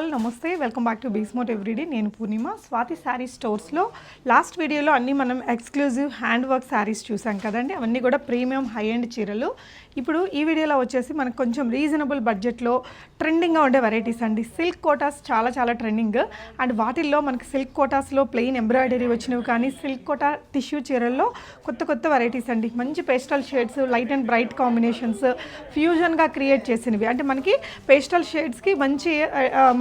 All నమస్తే welcome back to బీస్మోట్ everyday. నేను పూర్ణిమ. Swathi sari స్టోర్స్లో last వీడియోలో అన్నీ మనం ఎక్స్క్లూజివ్ హ్యాండ్ వర్క్ శారీస్ చూసాం కదండి. అవన్నీ కూడా ప్రీమియం హై ఎండ్ చీరలు. ఇప్పుడు ఈ వీడియోలో వచ్చేసి మనకు కొంచెం రీజనబుల్ బడ్జెట్లో ట్రెండింగ్గా ఉండే వెరైటీస్ అండి. సిల్క్ కోటాస్ చాలా ట్రెండింగ్. అండ్ వాటిల్లో మనకి సిల్క్ కోటాస్లో ప్లెయిన్ ఎంబ్రాయిడరీ వచ్చినవి కానీ సిల్క్ కోటా టిష్యూ చీరల్లో కొత్త వెరైటీస్ అండి. మంచి pastel shades, light and bright combinations ఫ్యూజన్గా క్రియేట్ చేసినవి. అంటే మనకి పేస్టల్ షేడ్స్కి మంచి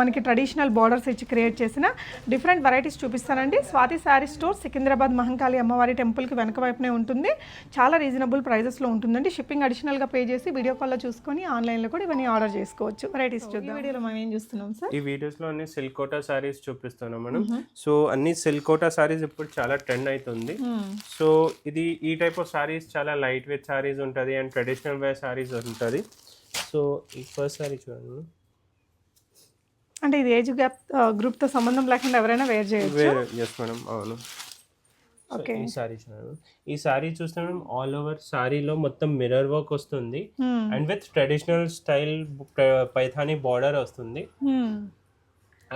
మనకి ట్రెడిషనల్ బార్డర్స్ ఇచ్చి క్రియేట్ చేసిన డిఫరెంట్ వెరైటీస్ చూపిస్తానండి. స్వాతి శారీ స్టోర్ సికింద్రాబాద్ మహంకాళి అమ్మవారి టెంపుల్కి వెనక వైపునే ఉంటుంది. చాలా రీజనబుల్ ప్రైజెస్లో ఉంటుందండి. షిప్పింగ్ అడిషనల్గా పే చేసి వీడియో కాల్లో చూసుకొని ఆన్లైన్లో కూడా ఇవన్నీ ఆర్డర్ చేసుకోవచ్చు. వెరైటీస్ చూద్దాం. ఈ వీడియోలో మనం ఏం చూస్తున్నాం సార్? ఈ వీడియోస్లో అన్ని సిల్క్ కోటా సారీస్ చూపిస్తున్నాం మనం. సో అన్ని సిల్క్ కోటా సారీస్ ఇప్పుడు చాలా ట్రెండ్ అవుతుంది. సో ఇది ఈ టైప్ ఆఫ్ సారీస్ చాలా లైట్ వెయిట్ సారీస్ ఉంటుంది అండ్ ట్రెడిషనల్ వేర్ సారీస్ ఉంటుంది. సో ఈ ఫస్ట్ సారీ చూడండి. అంటే ఇది ఏజ్ గ్రూప్తో సంబంధం లేకుండా ఎవరైనా వేర్ చేయొచ్చు. ఎస్ మేడం, అవును. ఓకే, ఈ సారీ చూడండి. ఈ సారీ చూస్తే మేడం ఆల్ ఓవర్ సారీలో మొత్తం మిర్రర్ వర్క్ వస్తుంది and with traditional style Paithani border వస్తుంది.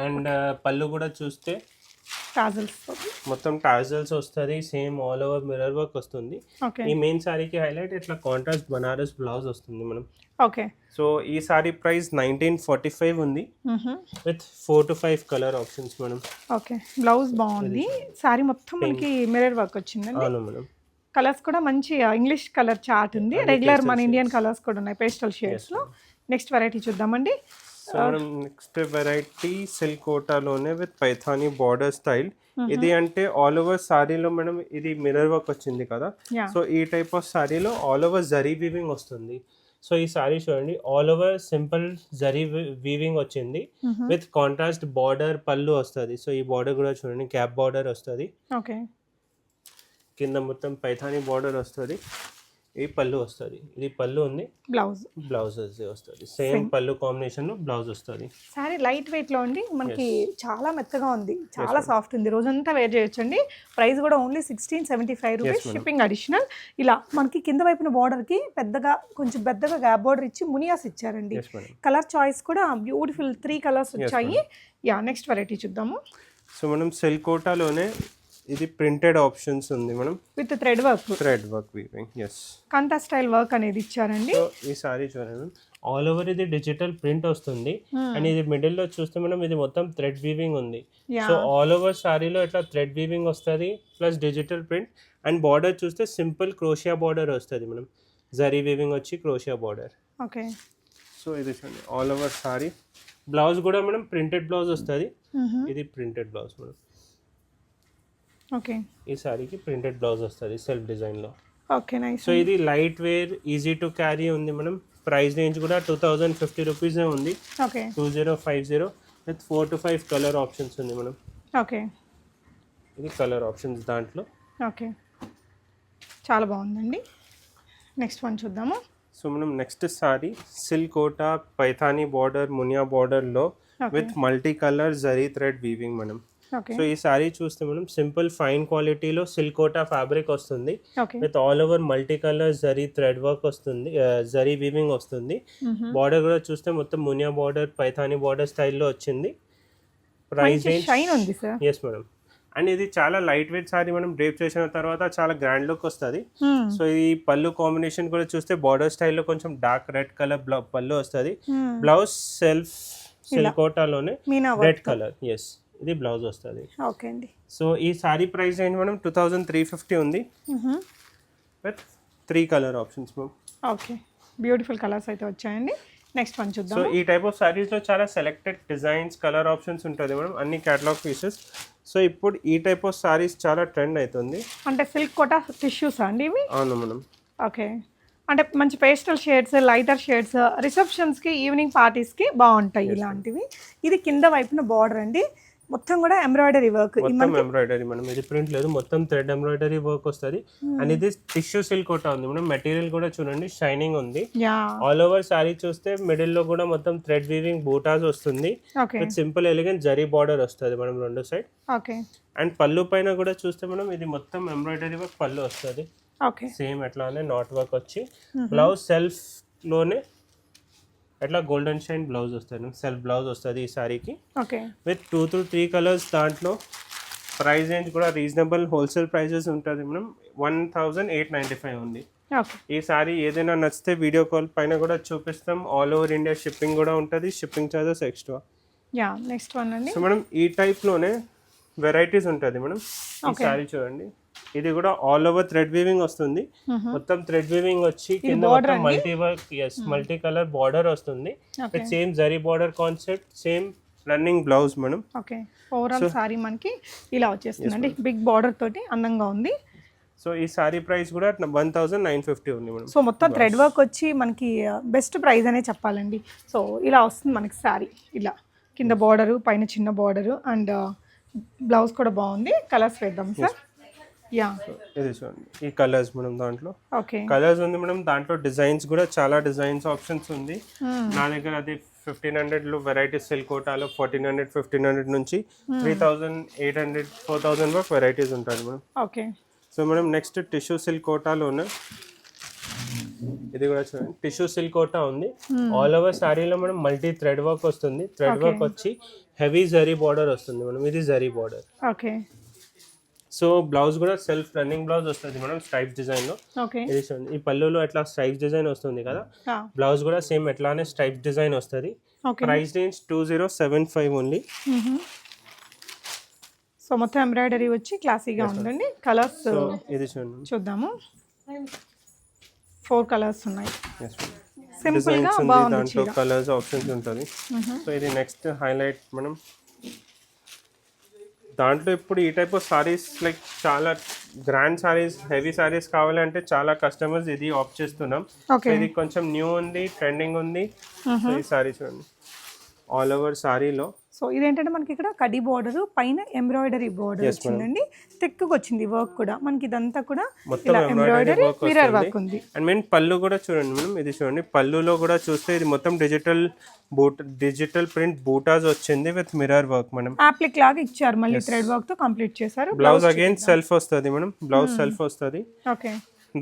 అండ్ పళ్ళు కూడా చూస్తే టాజల్స్, మొత్తం టాజల్స్ వస్తుంది. Same all over mirror work వస్తుంది. ఈ మెయిన్ సారీకి హైలైట్ ఇట్లా కాంట్రాస్ట్ బనారస్ బ్లౌజ్ వస్తుంది మనం. ఓకే, సో ఈ సారీ ప్రైస్ 1945 ఉంది with 4 to 5 colour options madam. Okay, blouse బాగుంది. సారీ మొత్తం మనకి మిర్రర్ వర్క్ వచ్చిందండి. అవును మేడం. కలర్స్ కూడా మంచి ఇంగ్లీష్ కలర్ చార్ట్ ఉంది. రెగ్యులర్ మన ఇండియన్ కలర్స్ కూడా ఉన్నాయి పేస్టల్ షేడ్స్ లో. నెక్స్ట్ వెరైటీ చూద్దామండి. సో మనం నెక్స్ట్ వెరైటీ సిల్క్ కోటాలోనే విత్ పైథానీ బార్డర్ స్టైల్. ఇది అంటే ఆల్ ఓవర్ సారీలో మేడం ఇది మిర్రర్ వర్క్ వచ్చింది కదా. సో ఈ టైప్ ఆఫ్ సారీలో ఆల్ ఓవర్ జరీ వీవింగ్ వస్తుంది. సో ఈ సారీ చూడండి, all over simple zari weaving వచ్చింది విత్ కాంట్రాస్ట్ బార్డర్ పళ్ళు వస్తుంది. సో ఈ బార్డర్ కూడా చూడండి, క్యాప్ బార్డర్ వస్తుంది. ఓకే, కింద మొత్తం పైథానీ బార్డర్ వస్తుంది. ఈ పళ్ళు వస్తుంది. ఇది పళ్ళు ఉంది, బ్లౌజ్ వస్తుంది. సేమ్ పళ్ళు కాంబినేషన్ లో బ్లౌజ్ వస్తుంది. సారీ లైట్ వెయిట్ లో ఉండి మనకి చాలా మెత్తగా ఉంది, చాలా సాఫ్ట్ ఉంది. రోజంతా వేర్ చేయొచ్చండి. ప్రైస్ కూడా ఓన్లీ 1675 రూపీస్, షిప్పింగ్ అడిషనల్. ఇలా మనకి కింద వైపున బార్డర్ కి కొంచెం పెద్దగా గ్యాప్ బార్డర్ ఇచ్చి మునియాస్ ఇచ్చారండి. కలర్ చాయిస్ కూడా బ్యూటిఫుల్ 3 కలర్స్ వచ్చాయి. యా, నెక్స్ట్ వెరైటీ చూద్దాము. సో మనం సిల్క్ కోటాలోనే ఇది ప్రింటెడ్ ఆప్షన్స్ ఉంది మనం with thread work weaving. Yes, Kantha style work అనేది ఇచ్చారండి. సో ఈ సారీ చూడండి, ఆల్ ఓవర్ ఇది డిజిటల్ ప్రింట్ వస్తుంది. అండ్ ఇది మిడిల్ లో చూస్తే మనం ఇది మొత్తం థ్రెడ్ వీవింగ్ ఉంది. సో ఆల్ ఓవర్ సారీలో ఇట్లా థ్రెడ్ వీవింగ్ వస్తుంది plus digital print. And border చూస్తే సింపుల్ క్రోషియా బార్డర్ వస్తుంది మనం, జరీ వీవింగ్ వచ్చి క్రోషియా బార్డర్. ఓకే, సో ఇది చూడండి ఆల్ ఓవర్ సారీ. బ్లౌజ్ కూడా మనం ప్రింటెడ్ బ్లౌజ్ వస్తుంది. ఇది ప్రింటెడ్ బ్లౌజ్ మేడం. ఓకే, ఈ సారీకి ప్రింటెడ్ బ్లౌజ్ వస్తుంది సెల్ఫ్ డిజైన్ లో. Okay, nice. సో ఇది light wear, easy to carry ఉంది మనం. ప్రైస్ రేంజ్ కూడా 2050 రూపీస్ ఉంది. Okay, 2050 with 4 to 5 colour options ఉంది మనం. ఓకే, ఇది కలర్ ఆప్షన్స్ దాంట్లో. ఓకే, చాలా బాగుందండి. నెక్స్ట్ వన్ చూద్దాము. సో మనం next sari silk Kota Paithani border Muniya border లో with multi colour zari thread weaving మనం. సో ఈ సారీ చూస్తే మనం సింపుల్ ఫైన్ క్వాలిటీలో సిల్క్ కోటా ఫ్యాబ్రిక్ వస్తుంది with all over multi colour zari thread work వస్తుంది, జరీ వీవింగ్ వస్తుంది. బార్డర్ కూడా చూస్తే మొత్తం మునియా బార్డర్ పైథానీ బార్డర్ స్టైల్లో వచ్చింది. Price yes madam. అండ్ ఇది చాలా లైట్ వెయిట్ సారీ మనం డ్రేప్ చేసిన తర్వాత చాలా గ్రాండ్ లుక్ వస్తుంది. సో ఈ పళ్ళు కాంబినేషన్ కూడా చూస్తే బార్డర్ స్టైల్లో కొంచెం డార్క్ రెడ్ కలర్ పళ్ళు వస్తుంది. బ్లౌజ్ సెల్ఫ్ సిల్క్ కోటాలోనే రెడ్ కలర్. ఎస్, ఇది బ్లౌజ్ వస్తుంది. ఓకే అండి. సో ఈ సారీ ప్రైస్ ఏంటి మేడం 2350 ఉంది with 3 colour options ma'am. Okay, beautiful colours అయితే వచ్చాయండి. నెక్స్ట్ వన్ చూద్దాం. సో ఈ టైప్ ఆఫ్ సారీస్ లో చాలా సెలెక్టెడ్ డిజైన్స్ కలర్ ఆప్షన్స్ ఉంటుంది మేడం, అన్ని కేటలాగ్ పీసెస్. సో ఇప్పుడు ఈ టైప్ ఆఫ్ సారీస్ చాలా ట్రెండ్ అవుతుంది. అంటే సిల్క్ కోటా టిష్యూస్ అండి ఇవి? అవును మేడం. ఓకే, అంటే మంచి పేస్టల్ షేడ్స్, లైటర్ షేడ్స్, రిసెప్షన్స్కి ఈవినింగ్ పార్టీస్కి బాగుంటాయి ఇలాంటివి. ఇది కింద వైపున బార్డర్ అండి, మొత్తం కూడా ఎంబ్రాయిడరీ వర్క్. మొత్తం ఎంబ్రాయిడరీ మనం, ఇది ప్రింట్ లేదు, మొత్తం థ్రెడ్ ఎంబ్రాయిడరీ వర్క్ వస్తుంది. అండ్ ఇది టిష్యూ సిల్క్ కోటా ఉంది మనం. మెటీరియల్ కూడా చూడండి షైనింగ్ ఉంది. ఆల్ ఓవర్ సారీ చూస్తే మిడిల్ లో కూడా మొత్తం థ్రెడ్ వీవింగ్ బూటాస్ వస్తుంది with simple elegant zari border వస్తుంది మనం రెండు సైడ్. ఓకే, అండ్ పళ్ళు పైన కూడా చూస్తే మనం ఇది మొత్తం ఎంబ్రాయిడరీ వర్క్ పళ్ళు వస్తుంది. ఓకే, సేమ్ ఎట్లానే నాట్ వర్క్ వచ్చి. బ్లౌజ్ సెల్ఫ్ లోనే అట్లా గోల్డెన్ షైన్ బ్లౌజ్ వస్తుంది, సెల్ఫ్ బ్లౌజ్ వస్తుంది ఈ సారీకి ఓకే విత్ 2 to 3 కలర్స్. దాంట్లో ప్రైస్ రేంజ్ కూడా రీజనబుల్ హోల్సేల్ ప్రైజెస్ ఉంటుంది మనం 1895 ఉంది. ఓకే ఈ సారీ ఏదైనా నచ్చితే వీడియో కాల్ పైన కూడా చూపిస్తాం. ఆల్ ఓవర్ ఇండియా షిప్పింగ్ కూడా ఉంటుంది, shipping charges extra. Yeah next one అండి. సో మనం ఈ టైప్లోనే వెరైటీస్ ఉంటుంది మనం. ఈ సారీ చూడండి, ఇది కూడా ఆల్ ఓవర్ థ్రెడ్ వీవింగ్ వస్తుంది. మొత్తం థ్రెడ్ వీవింగ్ వచ్చి కింద మొత్తం multi work, multi colour border వస్తుంది with same zari border concept, same running blouse మనం. ఓకే ఓవరాల్ సారీ మనకి ఇలా వచ్చేస్తుందండి, బిగ్ బార్డర్ తోటి అందంగా ఉంది. సో ఈ సారీ ప్రైస్ కూడా 1950 ఉంది మేడం. సో మొత్తం థ్రెడ్ వర్క్ వచ్చి మనకి బెస్ట్ ప్రైస్ అనే చెప్పాలండి. సో ఇలా వస్తుంది మనకి సారీ, ఇలా కింద బార్డరు, పైన చిన్న బార్డరు, అండ్ బ్లౌజ్ కూడా బాగుంది. కలర్స్ వేద్దాం సార్. యా ఇది చూడండి, ఈ కలర్స్ మనం దాంట్లో ఓకే కలర్స్ ఉంది మేడం. దాంట్లో డిజైన్స్ కూడా చాలా డిజైన్స్ ఆప్షన్స్ ఉంది. నా దగ్గర అది 1500 వెరైటీస్ సిల్క్ కోటాలో 1400 1500 నుంచి 3800 4000 వరకు వెరైటీస్ ఉంటుంది మేడం. ఓకే సో మనం నెక్స్ట్ టిష్యూ సిల్క్ కోటాలోనే ఇది కూడా చూడండి, టిష్యూ సిల్క్ కోటా ఉంది. ఆల్ ఓవర్ సారీలో మనం మల్టీ థ్రెడ్ వర్క్ వస్తుంది. థ్రెడ్ వర్క్ వచ్చి హెవీ జరీ బార్డర్ వస్తుంది మనం, ఇది zari border. Okay so blouse కూడా సెల్ఫ్ రన్నింగ్ బ్లౌజ్ వస్తుంది మనం స్ట్రైప్స్ డిజైన్ లో. ఓకే ఇది చూడండి, ఈ పళ్ళులో ఎట్లా స్ట్రైప్స్ డిజైన్ వస్తుంది కదా, బ్లౌజ్ కూడా సేమ్ ఎట్లానే స్ట్రైప్స్ డిజైన్ వస్తుంది. Price range 2075 only. సో మొత్తం ఎంబ్రాయిడరీ వచ్చి క్లాసీగా ఉందండి. కలర్స్ ఇది చూడండి, చూద్దాము. 4 కలర్స్ ఉన్నాయి. సింపుల్ గా డిజైన్స్ ఉంది, బాగుంది దాంట్లో చీర. కలర్స్ ఆప్షన్స్ ఉంటుంది. సో ఇది నెక్స్ట్ హైలైట్ మనం. దాంట్లో ఇప్పుడు ఈ టైప్ ఆఫ్ సారీస్ లైక్ చాలా గ్రాండ్ సారీస్, హెవీ సారీస్ కావాలంటే చాలా కస్టమర్స్ ఇది ఆప్ట్ చేస్తున్నాం. సో ఇది కొంచెం న్యూ ఉంది, ట్రెండింగ్ ఉంది. సో ఈ సారీ చూడండి, ఆల్ ఓవర్ సారీలో. సో ఇదేంటంటే మనకి ఇక్కడ కడి బార్డర్, పైన ఎంబ్రాయిడరీ బార్డర్ వచ్చిందండి. థిక్గా వచ్చింది వర్క్ కూడా మనకి, ఇదంతా కూడా మొత్తం ఎంబ్రాయిడరీ మిర్రర్ వర్క్ ఉంది. అండ్ మెయిన్ పళ్ళు కూడా చూడండి మేడం, ఇది చూడండి పళ్ళులో కూడా చూస్తే ఇది మొత్తం డిజిటల్ ప్రింట్ బూటాస్ వచ్చింది విత్ మిర్రర్ వర్క్ మనం. అప్లిక్ లాగా ఇచ్చారు, మళ్ళీ థ్రెడ్ వర్క్ తో కంప్లీట్ చేశారు. బ్లౌజ్ అగైన్ సెల్ఫ్ వస్తుంది మేడం, బ్లౌజ్ సెల్ఫ్ వస్తుంది. ఓకే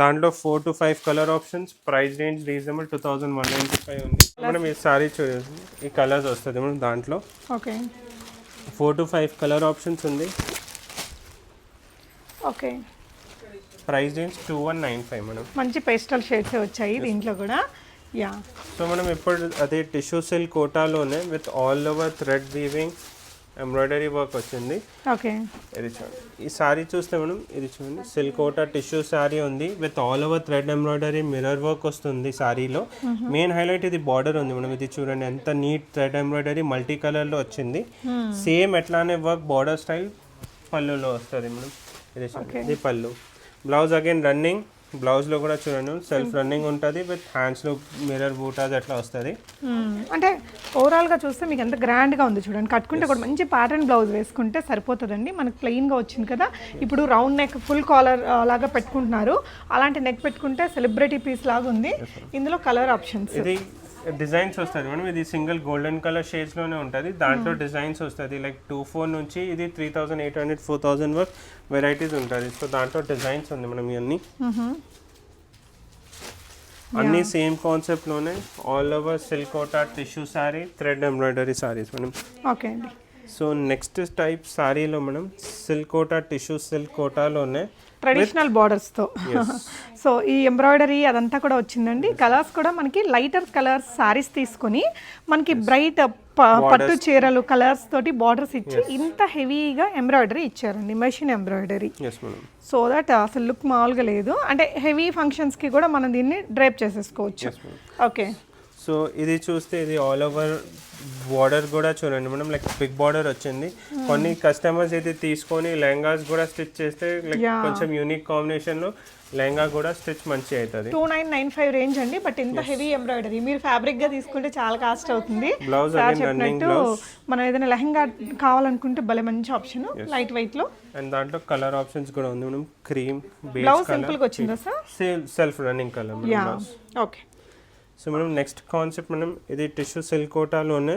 దాంట్లో 4 to 5 colour options. Price range reasonable 2195 ఉంది. మనం ఈ సారీ చూడండి, ఈ కలర్స్ వస్తుంది మనం దాంట్లో. ఓకే 4 to 5 కలర్ ఆప్షన్స్ ఉంది. Okay price range 2195 madam. మంచి పేస్టల్ షేడ్స్ వచ్చాయి దీంట్లో కూడా. యా సో మనం ఇప్పుడు అదే టిష్యూ సిల్క్ కోటాలోనే with all over thread weaving embroidery work వచ్చింది. ఓకే ఇది చూడండి, ఈ సారీ చూస్తే మనం ఇది చూడండి, సిల్క్ కోటా టిష్యూ సారీ ఉంది with all over thread embroidery mirror work వస్తుంది సారీలో. మెయిన్ హైలైట్ ఇది బార్డర్ ఉంది మనం, ఇది చూడండి ఎంత నీట్ థ్రెడ్ ఎంబ్రాయిడరీ మల్టీ కలర్లో వచ్చింది. సేమ్ ఎట్లానే వర్క్ బార్డర్ స్టైల్ పళ్ళులో వస్తుంది మనం. ఇది చూడండి, ఇది పళ్ళు. బ్లౌజ్ అగైన్ రన్నింగ్, బ్లౌజ్లో కూడా చూడండి సెల్ఫ్ రన్నింగ్ ఉంటుంది విత్ హ్యాండ్స్లో మిర్రర్ బూటాస్ అట్లా వస్తుంది. అంటే ఓవరాల్గా చూస్తే మీకు ఎంత గ్రాండ్గా ఉంది చూడండి. కట్టుకుంటే కూడా మంచి ప్యాటర్న్ బ్లౌజ్ వేసుకుంటే సరిపోతుందండి. మనకు ప్లెయిన్గా వచ్చింది కదా, ఇప్పుడు రౌండ్ నెక్ ఫుల్ కాలర్ లాగా పెట్టుకుంటున్నారు, అలాంటి నెక్ పెట్టుకుంటే సెలబ్రిటీ పీస్ లాగా ఉంది. ఇందులో కలర్ ఆప్షన్స్, ఇది డిజైన్స్ వస్తుంది మేడం. ఇది సింగిల్ గోల్డెన్ కలర్ షేడ్స్లోనే ఉంటుంది. దాంట్లో డిజైన్స్ వస్తుంది లైక్ 24 నుంచి ఇది 3800 4000 వరకు వెరైటీస్ ఉంటుంది. సో దాంట్లో డిజైన్స్ ఉంది మనం. ఇవన్నీ అన్నీ సేమ్ కాన్సెప్ట్లోనే all over silk Kota tissue sari thread embroidery saris మనం. ఓకే అండి. సో నెక్స్ట్ టైప్ సారీలో మనం సిల్క్ కోటా టిష్యూ సిల్క్ కోటాలోనే ట్రెడిషనల్ బార్డర్స్తో. సో ఈ ఎంబ్రాయిడరీ అదంతా కూడా వచ్చిందండి. కలర్స్ కూడా మనకి లైటర్ కలర్స్ సారీస్ తీసుకొని మనకి బ్రైట్ పట్టు చీరలు కలర్స్ తోటి బార్డర్స్ ఇచ్చి ఇంత హెవీగా ఎంబ్రాయిడరీ ఇచ్చారండి, మెషిన్ ఎంబ్రాయిడరీ. సో దట్ అసలు లుక్ మామూలుగా లేదు. అంటే హెవీ ఫంక్షన్స్కి కూడా మనం దీన్ని డ్రైప్ చేసేసుకోవచ్చు. ఓకే సో ఇది చూస్తే ఇది ఆల్ ఓవర్ బార్డర్ కూడా చూడండి మనం, లైక్ బిగ్ బార్డర్ వచ్చింది. కొన్ని కస్టమర్స్ ఇది తీసుకొని లెహంగాస్ కూడా స్టిచ్ చేస్తే లైక్ కొంచెం యూనిక్ కాంబినేషన్లో లెహంగా కూడా స్టిచ్ మంచి అవుతుంది. 2995 రేంజ్ అండి. బట్ ఇంత హెవీ ఎంబ్రాయిడరీ మీరు ఫ్యాబ్రిక్గా తీసుకుంటే చాలా కాస్ట్ అవుతుంది. బ్లౌజ్ చెప్పినట్టు మనం ఏదైనా లెహంగా కావాలనుకుంటే భలే మంచి ఆప్షన్ లైట్ వెయిట్లో. అండ్ దాంట్లో కలర్ ఆప్షన్స్ కూడా ఉంది మనం. క్రీమ్ బ్లౌజ్ సింపుల్గా వచ్చిందా sir? Self running colour. Okay so మనం నెక్స్ట్ కాన్సెప్ట్ మనం ఇది టిష్యూ సిల్క్ కోటాలోనే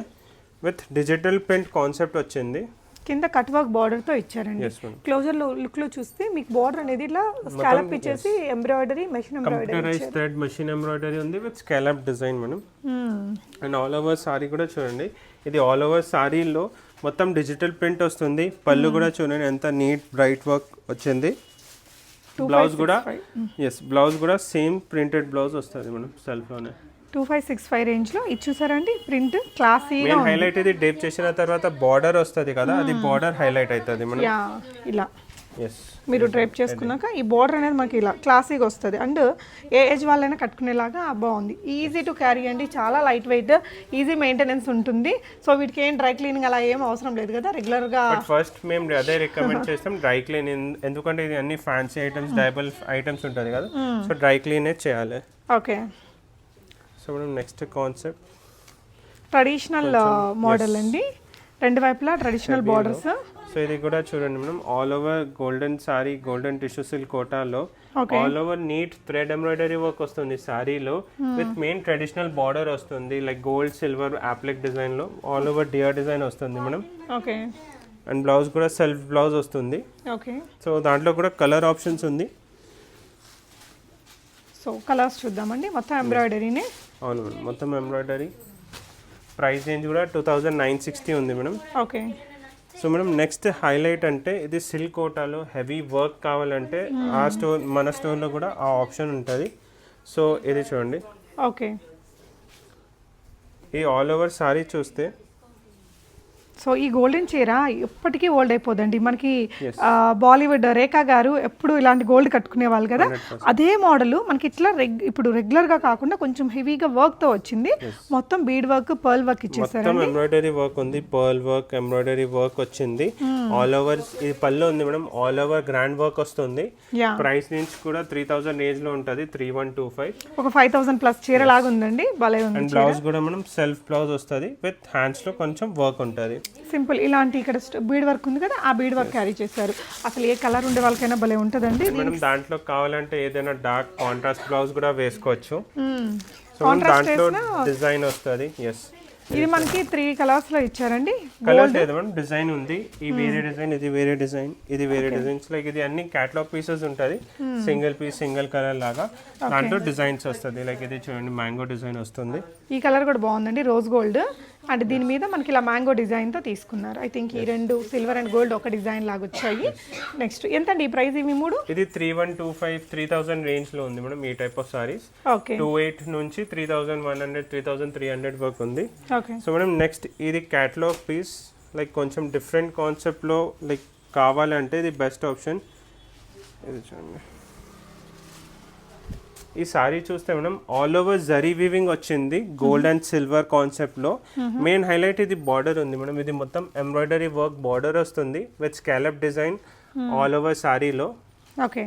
విత్ డిజిటల్ ప్రింట్ కాన్సెప్ట్ వచ్చింది. కింద కట్ వర్క్ బార్డర్ తో ఇచ్చారండి. Yes, madam. క్లోజర్ లో లుక్ లో చూస్తే మీకు బార్డర్ అనేది ఇట్లా స్కాలప్ ఇచ్చేసి embroidery machine embroidery computerise thread machine embroidery ఉంది with scallop design madam. And all over sorry కూడా చూడండి, ఇది ఆల్ ఓవర్ సారీలో మొత్తం డిజిటల్ ప్రింట్ వస్తుంది. పళ్ళు కూడా చూడండి ఎంత నీట్ బ్రైట్ వర్క్ వచ్చింది. బ్లౌజ్ కూడా బ్లౌజ్ కూడా సేమ్ ప్రింటెడ్ బ్లౌజ్ వస్తుంది మనం సెల్ఫ్ లోనే. 2565 రేంజ్ లో ఇది చూసారండి, ప్రింట్ క్లాసీగా మెయిన్ హైలైట్ ఇది డ్రేప్ చేసిన తర్వాత బార్డర్ వస్తుంది కదా, అది బార్డర్ హైలైట్ అవుతుంది మనం. యా ఇలా ఎస్ మీరు డ్రైప్ చేసుకున్నాక ఈ బార్డర్ అనేది మనకి ఇలా క్లాసీగా వస్తుంది. అండ్ ఏ ఏజ్ వాళ్ళైనా కట్టుకునేలాగా బాగుంది. ఈజీ టు క్యారీ అండి, చాలా లైట్ వెయిట్, ఈజీ మెయింటెనెన్స్ ఉంటుంది. సో వీటికి ఏం డ్రై క్లీనింగ్ అలా ఏం అవసరం లేదు కదా, రెగ్యులర్గా. ఫస్ట్ మేము అదే రికమెండ్ చేస్తాం డ్రై క్లీన్, ఎందుకంటే ఇది అన్ని ఫ్యాన్సీ ఐటమ్స్ డైబుల్ ఐటమ్స్ ఉంటుంది కదా, సో డ్రై క్లీనే చేయాలి. ఓకే, సో మనం నెక్స్ట్ కాన్సెప్ట్ ట్రెడిషనల్ మోడల్ అండి, రెండు వైపులా ట్రెడిషనల్ బార్డర్స్. సో ఇది కూడా చూడండి మనం all over golden sari, golden tissue silk కోటాలో all over neat thread embroidery work వస్తుంది సారీలో విత్ మెయిన్ ట్రెడిషనల్ బార్డర్ వస్తుంది like gold silver applique design లో ఆల్ ఓవర్ డియర్ డిజైన్ వస్తుంది మనం. ఓకే, అండ్ బ్లౌజ్ కూడా సెల్ఫ్ బ్లౌజ్ వస్తుంది. ఓకే, సో దాంట్లో కూడా కలర్ ఆప్షన్స్ ఉంది. సో కలర్స్ చూద్దామండి, మొత్తం ఎంబ్రాయిడరీనే. అవును మేడం, మొత్తం ఎంబ్రాయిడరీ. ప్రైస్ రేంజ్ కూడా 2960 ఉంది madam. Okay, so madam next highlight అంటే ఇది సిల్క్ కోటాలో హెవీ వర్క్ కావాలంటే ఆ స్టోర్ మన స్టోర్లో కూడా ఆ ఆప్షన్ ఉంటుంది. సో ఇది చూడండి, ఓకే, ఈ ఆల్ ఓవర్ సారీ చూస్తే సో ఈ గోల్డెన్ చీర ఎప్పటికీ ఓల్డ్ అయిపోదండి. మనకి బాలీవుడ్ రేఖా గారు ఎప్పుడు ఇలాంటి గోల్డ్ కట్టుకునే వాళ్ళు కదా, అదే మోడల్ మనకి ఇట్లా ఇప్పుడు రెగ్యులర్ గా కాకుండా కొంచెం హెవీగా వర్క్ తో వచ్చింది. మొత్తం బీడ్ వర్క్, పర్ల్ వర్క్ ఇచ్చేసారు. మొత్తం ఎంబ్రాయిడరీ వర్క్ ఉంది, పర్ల్ వర్క్, ఎంబ్రాయిడరీ వర్క్ వచ్చింది. ఆల్ ఓవర్ ఇది పళ్ళు ఉంది madam, all over grand work వస్తుంది. ప్రైస్ రేంజ్ కూడా 3000 రేంజ్ లో ఉంటుంది, 3125. ఒక 5000 ప్లస్ చీర లాగా ఉందండి, భలే ఉంది. అండ్ బ్లౌజ్ కూడా మనం సెల్ఫ్ బ్లౌజ్ వస్తుంది విత్ హ్యాండ్స్ లో కొంచెం వర్క్ ఉంటుంది. సింపుల్ ఇలాంటి ఇక్కడ బీడ్ వర్క్ ఉంది కదా, ఆ బీడ్ వర్క్ క్యారీ చేశారు. అసలు ఏ కలర్ ఉండే వాళ్ళకైనా భలే ఉంటుందండి. మనం దాంట్లో కావాలంటే ఏదైనా డార్క్ కాంట్రాస్ట్ బ్లౌజ్ కూడా వేసుకోవచ్చు. సో దాంట్లో డిజైన్ వస్తుంది. ఎస్, ఇది మనకి 3 కలర్స్ లో ఇచ్చారండి. కలర్స్ లేదు మేడం, డిజైన్ ఉంది. ఈ వేరే డిజైన్, ఇది వేరే డిజైన్, ఇది వేరే డిజైన్స్. లైక్ ఇది అన్ని క్యాటలాగ్ పీసెస్ ఉంటుంది, సింగిల్ పీస్ సింగిల్ కలర్ లాగా. దాంట్లో డిజైన్స్ వస్తుంది. లైక్ ఇది చూడండి, మ్యాంగో డిజైన్ వస్తుంది. ఈ కలర్ కూడా బాగుందండి, రోజ్ గోల్డ్. అండ్ దీని మీద మనకి ఇలా మ్యాంగో డిజైన్ తో తీసుకున్నారు. ఐ థింక్ ఈ రెండు సిల్వర్ అండ్ గోల్డ్ ఒక డిజైన్ లాగా వచ్చాయి. నెక్స్ట్ ఎంత అండి ఈ ప్రైస్? ఇవి మూడు ఇది 3125, 3000 రేంజ్ లో ఉంది మేడం. ఈ టైప్ ఆఫ్ సారీస్ ఓకే 28 నుంచి 3100, 3300 వరకు ఉంది. ఓకే, సో మేడం నెక్స్ట్ ఇది క్యాటలాగ్ పీస్, లైక్ కొంచెం డిఫరెంట్ కాన్సెప్ట్లో లైక్ కావాలంటే ఇది బెస్ట్ ఆప్షన్. ఇది చూడండి, ఈ సారీ చూస్తే మనం ఆల్ ఓవర్ జరీ వీవింగ్ వచ్చింది గోల్డ్ అండ్ సిల్వర్ కాన్సెప్ట్లో. మెయిన్ హైలైట్ ఇది బార్డర్ ఉంది మేడం, ఇది మొత్తం ఎంబ్రాయిడరీ వర్క్ బార్డర్ వస్తుంది with scallop design all over సారీలో. ఓకే,